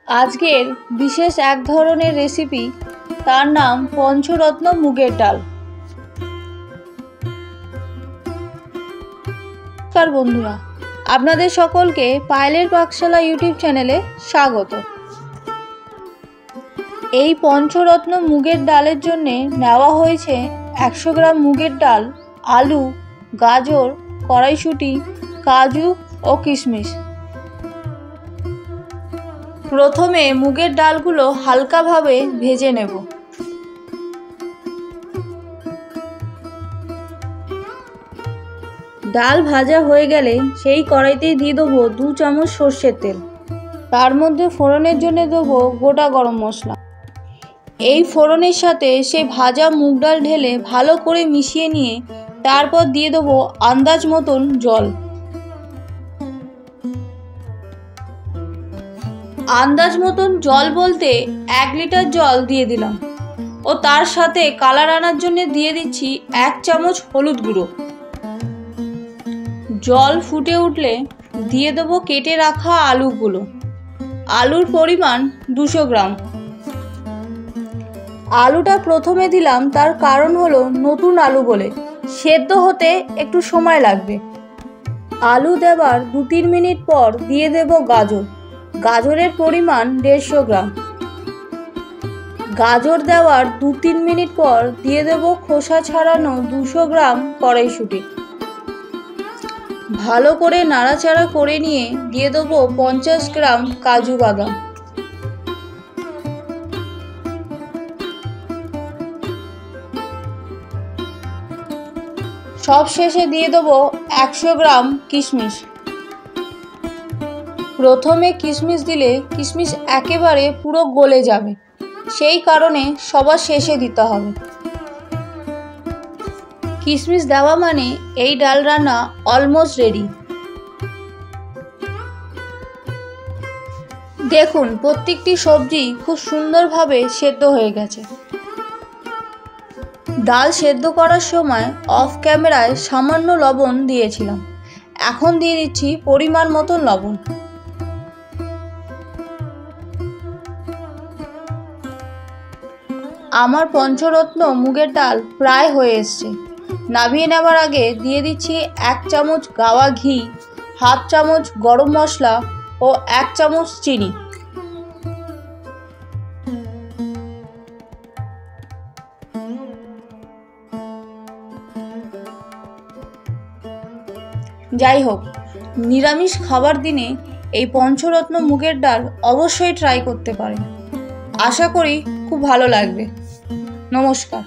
আজকের বিশেষ এক ধরনের রেসিপি, তার নাম পঞ্চরত্ন মুগের ডাল। নমস্কার বন্ধুরা, আপনাদের সকলকে পায়েলের পাকশালা ইউটিউব চ্যানেলে স্বাগত। এই পঞ্চরত্ন মুগের ডালের জন্যে নেওয়া হয়েছে 100 গ্রাম মুগের ডাল, আলু, গাজর, কড়াইশুঁটি, কাজু ও কিশমিশ। প্রথমে মুগের ডালগুলো হালকাভাবে ভেজে নেব। ডাল ভাজা হয়ে গেলে সেই কড়াইতেই দিয়ে দেবো 2 চামচ সর্ষের তেল। তার মধ্যে ফোড়নের জন্য দেবো গোটা গরম মশলা। এই ফোড়নের সাথে সেই ভাজা মুগ ডাল ঢেলে ভালো করে মিশিয়ে নিয়ে তারপর দিয়ে দেবো আন্দাজ মতন জল। আন্দাজ মতন জল বলতে 1 লিটার জল দিয়ে দিলাম ও তার সাথে কালার আনার জন্য দিয়ে দিচ্ছি 1 চামচ হলুদ গুঁড়ো। জল ফুটে উঠলে দিয়ে দেবো কেটে রাখা আলুগুলো। আলুর পরিমাণ 200 গ্রাম। আলুটা প্রথমে দিলাম, তার কারণ হলো নতুন আলু বলে সেদ্ধ হতে একটু সময় লাগবে। আলু দেওয়ার 2-3 মিনিট পর দিয়ে দেব গাজর। গাজরের পরিমাণ 150 গ্রাম। গাজর দেওয়ার 2-3 মিনিট পর দিয়ে দেব খোসা ছাড়ানো 200 গ্রাম কড়াইশুঁটি। ভালো করে নাড়াচাড়া করে নিয়ে দিয়ে দেবো 50 গ্রাম কাজু বাদাম। সব শেষে দিয়ে দেবো 100 গ্রাম কিশমিশ। প্রথমে কিশমিশ দিলে কিশমিশ একেবারে পুরো গলে যাবে, সেই কারণে সবার শেষে দিতে হবে। কিশমিশ দেওয়া মানে এই ডাল রান্না অলমোস্ট রেডি। দেখুন, প্রত্যেকটি সবজি খুব সুন্দরভাবে সেদ্ধ হয়ে গেছে। ডাল সেদ্ধ করার সময় অফ ক্যামেরায় সামান্য লবণ দিয়েছিলাম, এখন দিয়ে দিচ্ছি পরিমাণ মতন লবণ। আমার পঞ্চরত্ন মুগের ডাল প্রায় হয়ে এসছে। নামিয়ে নেওয়ার আগে দিয়ে দিচ্ছি 1 চামচ গাওয়া ঘি, 1/2 চামচ গরম মশলা ও 1 চামচ চিনি। যাই হোক, নিরামিষ খাবার দিনে এই পঞ্চরত্ন মুগের ডাল অবশ্যই ট্রাই করতে পারেন। আশা করি খুব ভালো লাগবে। নমস্কার।